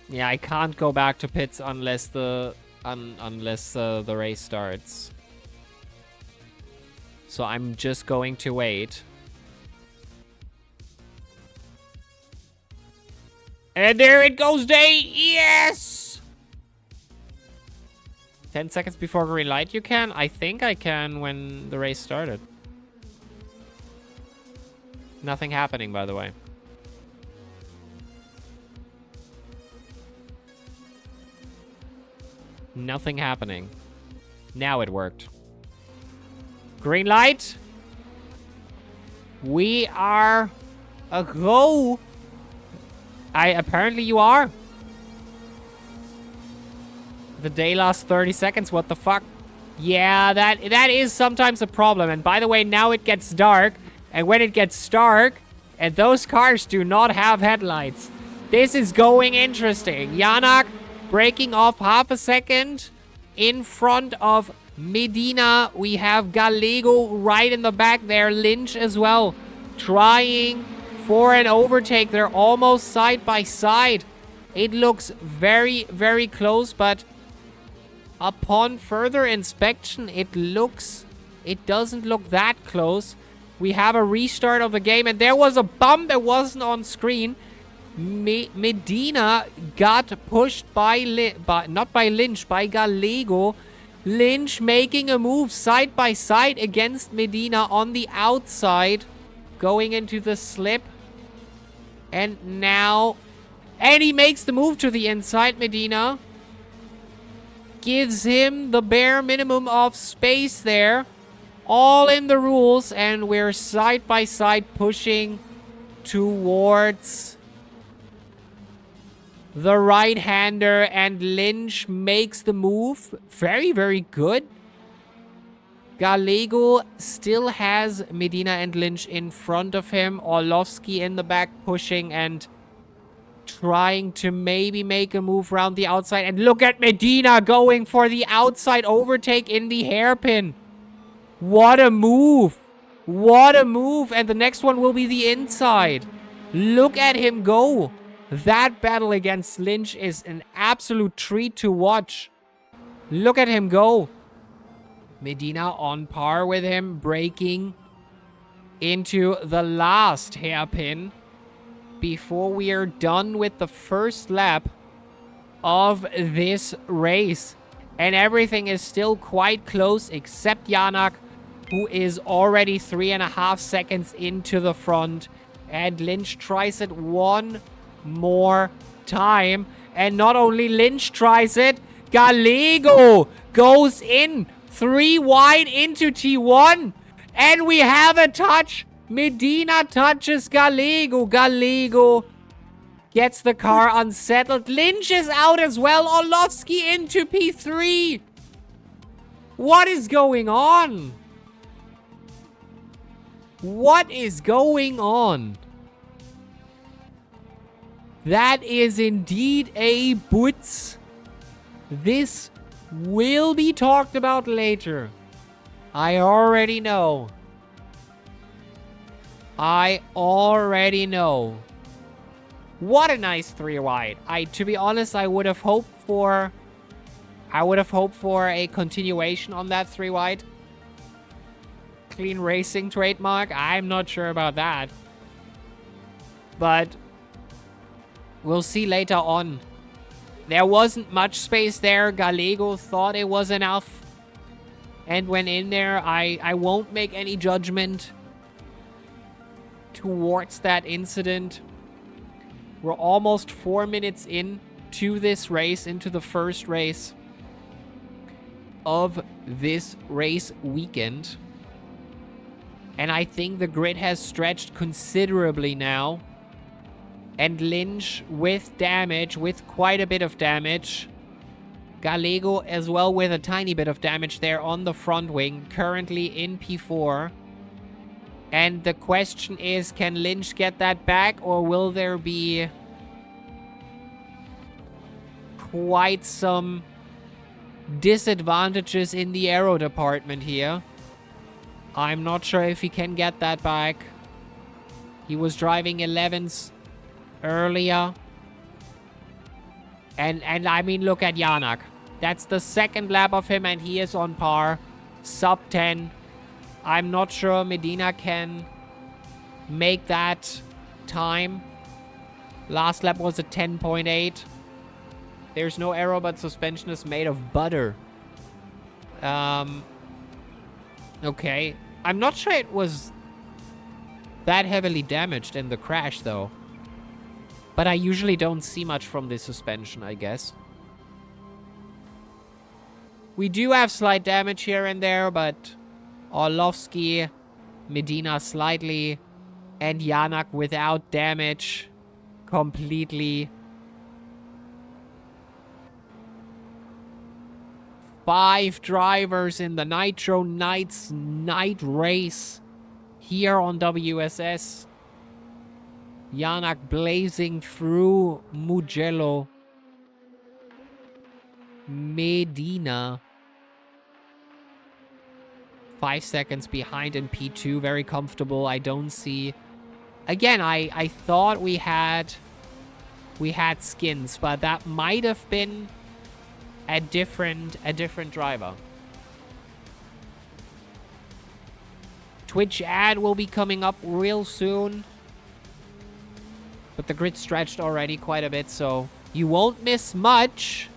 Yeah, I can't go back to pits unless the race starts. So I'm just going to wait. And there it goes, Day. Yes! 10 seconds before green light you can? I think I can when the race started. Nothing happening, by the way. Nothing happening. Now it worked. Green light. We are a go. Apparently you are. The day lasts 30 seconds. What the fuck? Yeah, that is sometimes a problem. And by the way, now it gets dark. And when it gets dark, and those cars do not have headlights. This is going interesting. Janak breaking off half a second in front of Medina. We have Gallego right in the back there. Lynch as well, trying for an overtake. They're almost side by side. It looks very, very close, but upon further inspection, it doesn't look that close. We have a restart of the game, and there was a bump that wasn't on screen. Medina got pushed not by Lynch, by Gallego. Lynch making a move side by side against Medina on the outside, going into the slip. And he makes the move to the inside. Medina gives him the bare minimum of space there. All in the rules, and we're side by side pushing towards the right-hander, and Lynch makes the move. Very, very good. Gallego still has Medina and Lynch in front of him. Orlovsky in the back pushing and trying to maybe make a move around the outside. And look at Medina going for the outside overtake in the hairpin. What a move. What a move. And the next one will be the inside. Look at him go. That battle against Lynch is an absolute treat to watch. Look at him go. Medina on par with him, breaking into the last hairpin before we are done with the first lap of this race. And everything is still quite close except Janak, who is already 3.5 seconds into the front. And Lynch tries it one more time. And not only Lynch tries it, Gallego goes in 3 wide into T1. And we have a touch. Medina touches Gallego. Gallego gets the car unsettled. Lynch is out as well. Orlovsky into P3. What is going on? What is going on? That is indeed a boots. This will be talked about later. I already know. I already know. What a nice 3 wide. To be honest, I would have hoped for a continuation on that 3 wide. Clean racing trademark. I'm not sure about that. But we'll see later on. There wasn't much space there. Gallego thought it was enough and went in there. I won't make any judgment towards that incident. We're almost 4 minutes into this race, into the first race of this race weekend. And I think the grid has stretched considerably now. And Lynch with damage, with quite a bit of damage. Gallego as well with a tiny bit of damage there on the front wing, currently in P4. And the question is, can Lynch get that back, or will there be quite some disadvantages in the aero department here? I'm not sure if he can get that back. He was driving 11s earlier. And I mean, look at Janak. That's the second lap of him, and he is on par. Sub 10. I'm not sure Medina can make that time. Last lap was a 10.8. There's no aero, but suspension is made of butter. Okay. I'm not sure it was that heavily damaged in the crash, though. But I usually don't see much from the suspension, I guess. We do have slight damage here and there, but Orlovsky, Medina slightly, and Janak without damage completely. 5 drivers in the Nitro Nights night race here on WSS. Janak blazing through Mugello. Medina 5 seconds behind in P2. Very comfortable. I don't see... Again, I thought we had skins, but that might have been a different driver. Twitch ad will be coming up real soon. But the grid stretched already quite a bit, so you won't miss much.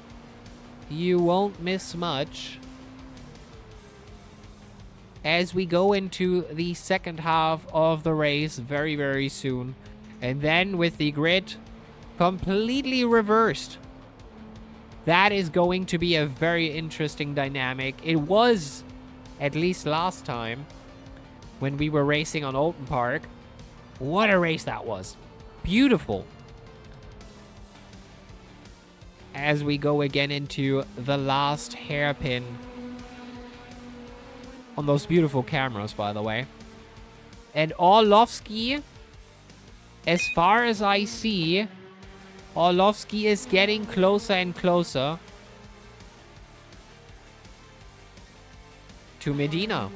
You won't miss much. As we go into the second half of the race very, very soon. And then with the grid completely reversed. That is going to be a very interesting dynamic. It was, at least last time, when we were racing on Open Park. What a race that was. Beautiful. As we go again into the last hairpin. On those beautiful cameras, by the way. And Orlovsky, as far as I see, Orlovsky is getting closer and closer to Medina.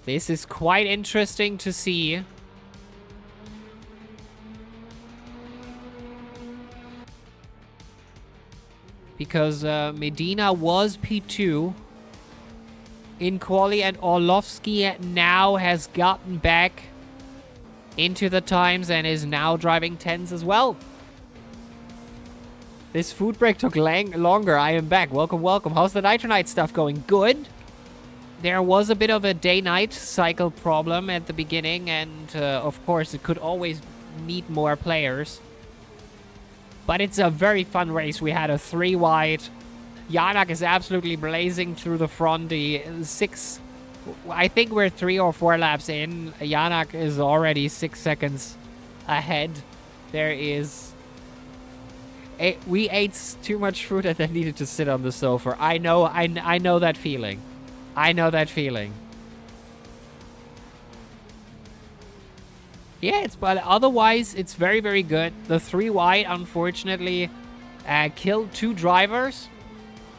This is quite interesting to see. Because Medina was P2 in quali, and Orlovsky now has gotten back into the times and is now driving 10s as well. This food break took longer. I am back. Welcome, welcome. How's the Nitro Night stuff going? Good. There was a bit of a day-night cycle problem at the beginning, and of course it could always need more players. But it's a very fun race. We had a 3-wide. Janak is absolutely blazing through the front. The 6... I think we're 3 or 4 laps in. Janak is already 6 seconds ahead. There is... We ate too much food and then needed to sit on the sofa. I know that feeling. I know that feeling. Yeah, but otherwise, it's very, very good. The 3-wide, unfortunately, killed 2 drivers.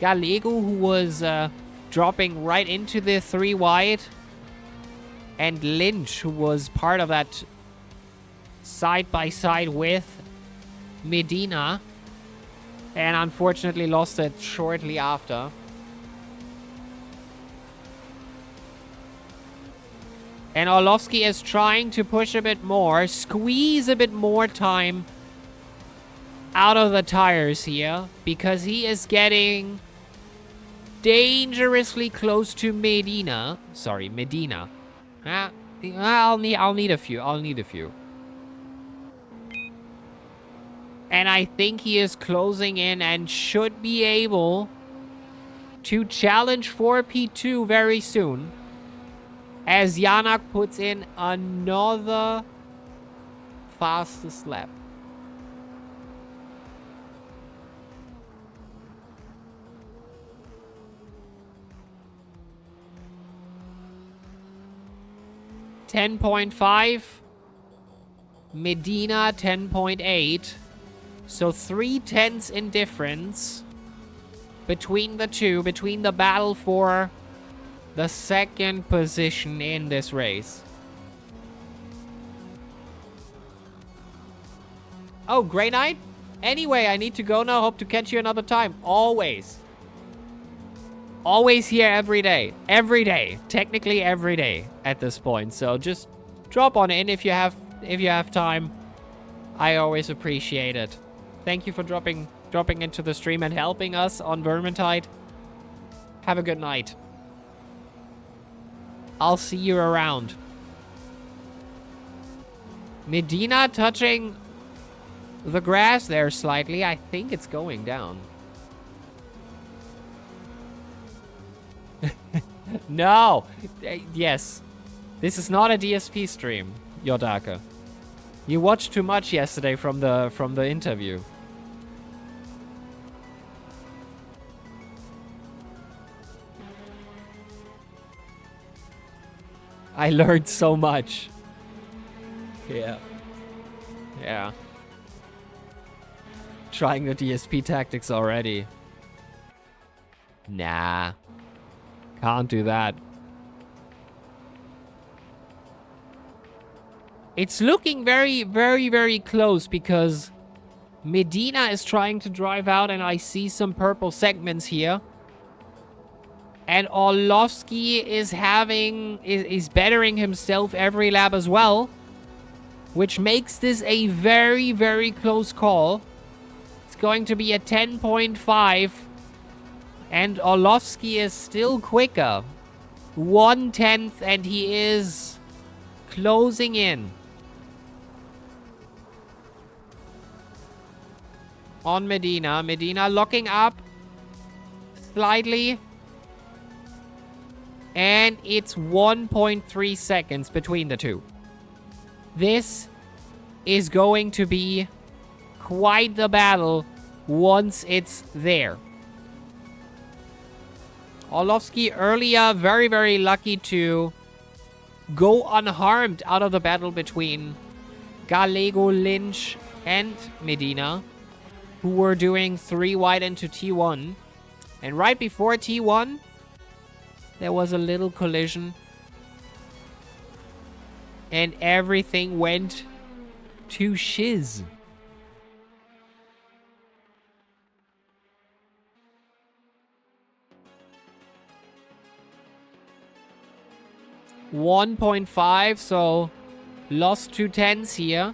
Gallego, who was dropping right into the 3-wide. And Lynch, who was part of that side-by-side with Medina. And unfortunately lost it shortly after. And Orlovsky is trying to push a bit more, squeeze a bit more time out of the tires here, because he is getting dangerously close to Medina. Sorry, Medina. I'll need a few. I'll need a few. And I think he is closing in and should be able to challenge for P2 very soon. As Janak puts in another fastest lap. .5. Medina 10.8. So 3 tenths in difference between the two, between the battle for the second position in this race. Oh, Grey Knight? Anyway, I need to go now. Hope to catch you another time. Always. Always here every day. Every day. Technically every day at this point. So just drop on in if you have time. I always appreciate it. Thank you for dropping into the stream and helping us on Vermintide. Have a good night. I'll see you around. Medina touching the grass there slightly. I think it's going down. No. Yes. This is not a DSP stream, Yodaka. You watched too much yesterday from the interview. I learned so much. Yeah. Yeah. Trying the DSP tactics already. Nah. Can't do that. It's looking very, very, very close because Medina is trying to drive out and I see some purple segments here. And Orlovsky is bettering himself every lap as well. Which makes this a very, very close call. It's going to be a 10.5. And Orlovsky is still quicker. 1/10 and he is closing in. On Medina. Medina locking up slightly. And it's 1.3 seconds between the two. This is going to be quite the battle once it's there. Orlovsky earlier very, very lucky to go unharmed out of the battle between Gallego, Lynch, and Medina, who were doing 3 wide into T1. And right before T1, there was a little collision. And everything went to shiz. .5, so lost 2/10 here.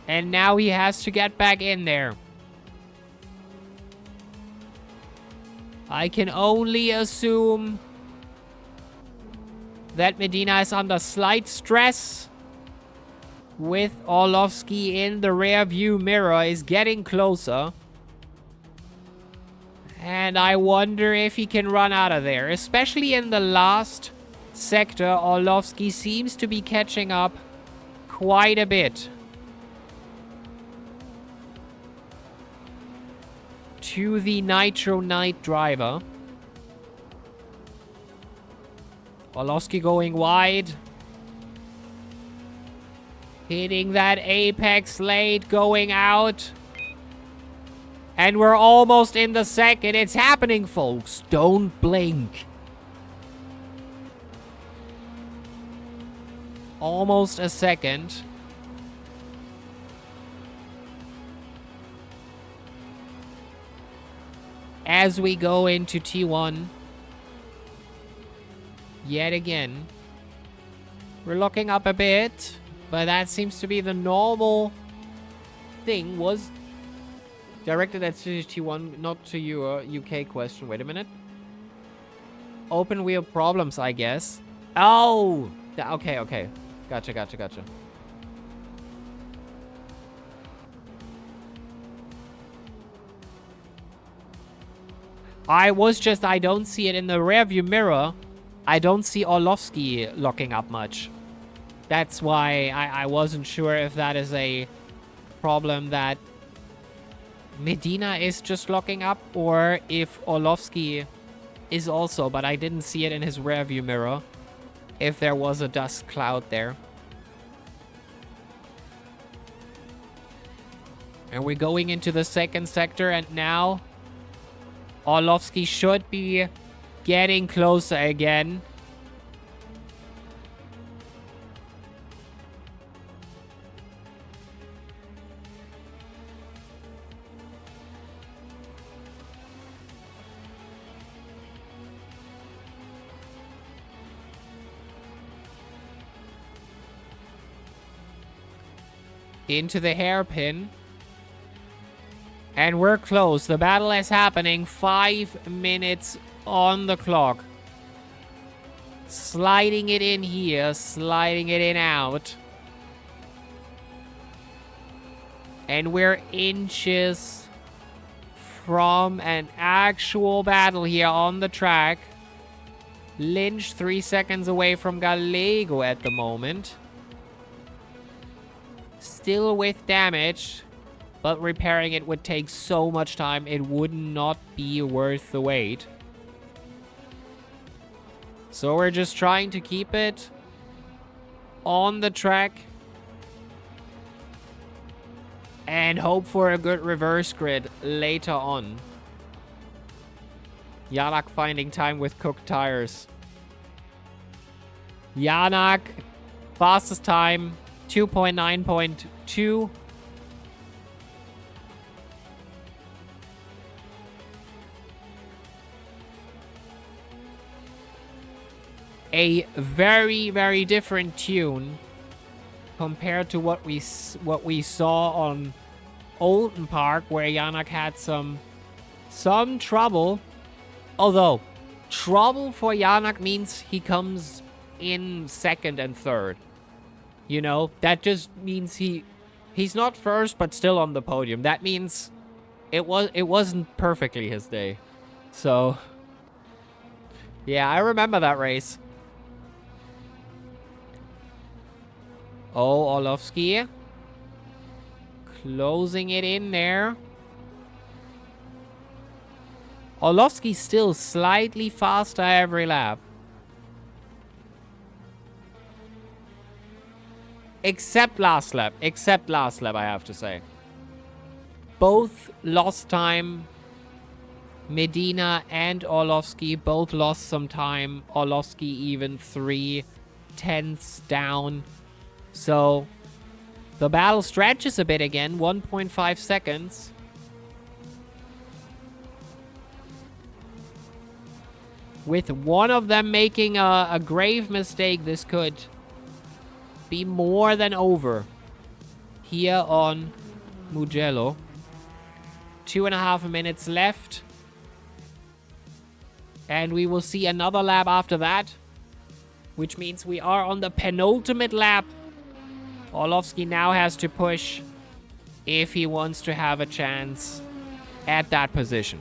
And now he has to get back in there. I can only assume that Medina is under slight stress. With Orlovsky in the rear view mirror is getting closer. And I wonder if he can run out of there. Especially in the last sector, Orlovsky seems to be catching up quite a bit to the Nitro Knight driver. Orlovsky going wide. Hitting that apex late, going out. And we're almost in the second. It's happening, folks. Don't blink. Almost a second. As we go into T1. Yet again. We're looking up a bit. But that seems to be the normal thing. Was directed at T1, not to your UK question. Wait a minute. Open wheel problems, I guess. Oh! Okay. Gotcha. I don't see it in the rearview mirror. I don't see Orlovsky locking up much. That's why I wasn't sure if that is a problem that Medina is just locking up or if Orlovsky is also, but I didn't see it in his rearview mirror if there was a dust cloud there. And we're going into the second sector and now Orlovsky should be getting closer again. Into the hairpin. And we're close. The battle is happening. 5 minutes on the clock. Sliding it in here. Sliding it in out. And we're inches from an actual battle here on the track. Lynch 3 seconds away from Gallego at the moment. Still with damage. But repairing it would take so much time, it would not be worth the wait. So we're just trying to keep it on the track. And hope for a good reverse grid later on. Janak finding time with cooked tires. Janak, fastest time, 2.9.2. A very, very different tune compared to what we saw on Oulton Park, where Janak had some trouble. Although, trouble for Janak means he comes in second and third. You know, that just means he's not first, but still on the podium. That means it wasn't perfectly his day. So, yeah, I remember that race. Oh, Orlovsky. Closing it in there. Orlovsky still slightly faster every lap. Except last lap. Except last lap, I have to say. Both lost time. Medina and Orlovsky both lost some time. Orlovsky even 3/10 down. So, the battle stretches a bit again, 1.5 seconds. With one of them making a grave mistake, this could be more than over here on Mugello. 2.5 minutes left. And we will see another lap after that, which means we are on the penultimate lap. Orlovsky now has to push if he wants to have a chance at that position.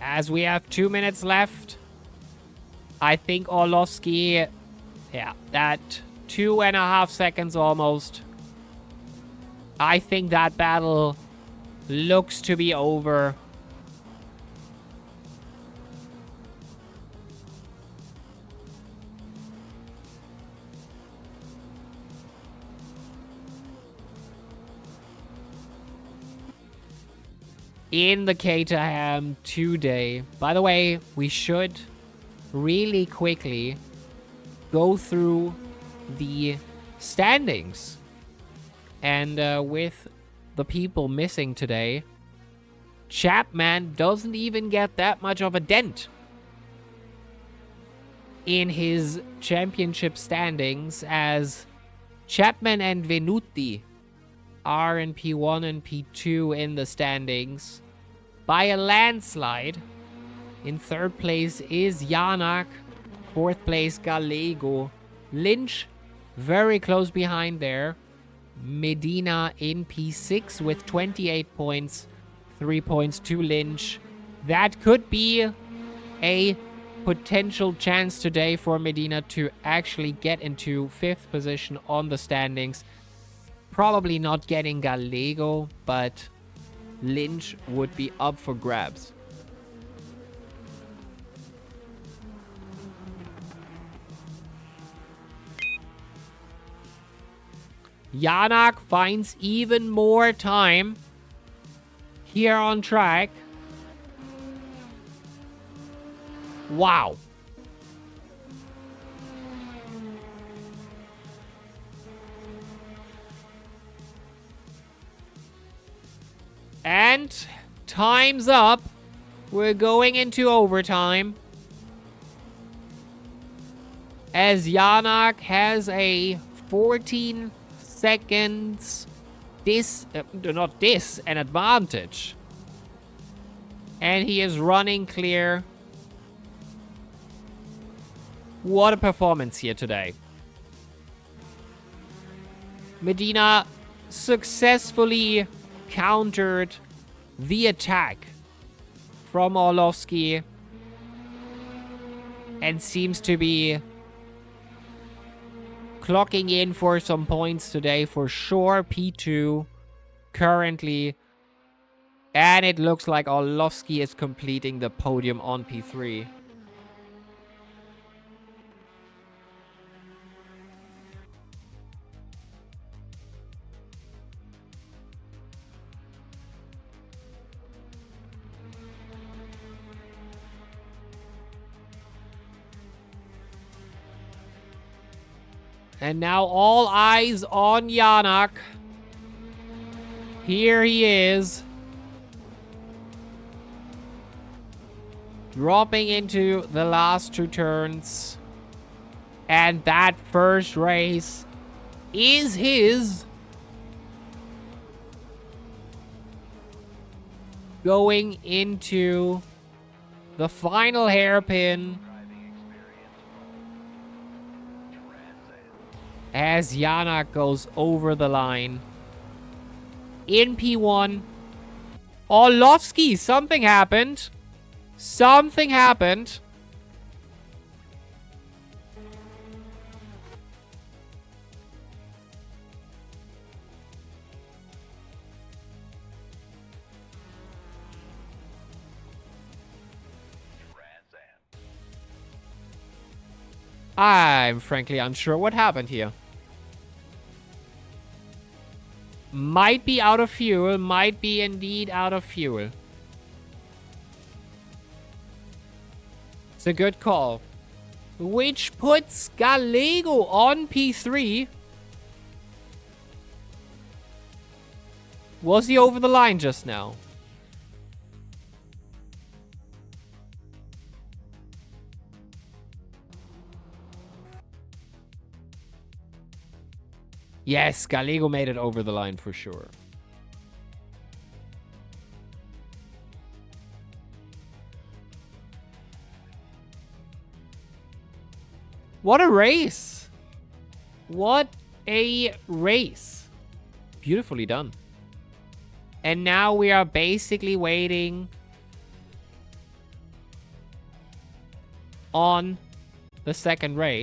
As we have 2 minutes left, I think Orlovsky, yeah, that 2.5 seconds almost. I think that battle looks to be over. In the Caterham today. By the way, we should really quickly go through the standings. And with the people missing today, Chapman doesn't even get that much of a dent in his championship standings, as Chapman and Venuti are in P1 and P2 in the standings by a landslide. In third place is Janak. Fourth place, Gallego. Lynch, very close behind there. Medina in P6 with 28 points. 3 points to Lynch. That could be a potential chance today for Medina to actually get into 5th position on the standings. Probably not getting Gallego, but Lynch would be up for grabs. Janak finds even more time here on track. Wow. And time's up. We're going into overtime. As Janak has a 14 seconds an advantage. And he is running clear. What a performance here today. Medina successfully countered the attack from Orlovsky and seems to be clocking in for some points today for sure. P2 currently. And it looks like Orlovsky is completing the podium on P3. And now all eyes on Janak. Here he is. Dropping into the last two turns. And that first race is his. Going into the final hairpin. As Janak goes over the line. In P1. Orlovsky, something happened. Something happened. I'm frankly unsure what happened here. Might be out of fuel. Might be indeed out of fuel. It's a good call. Which puts Gallego on P3. Was he over the line just now? Yes, Gallego made it over the line for sure. What a race. What a race. Beautifully done. And now we are basically waiting on the second race.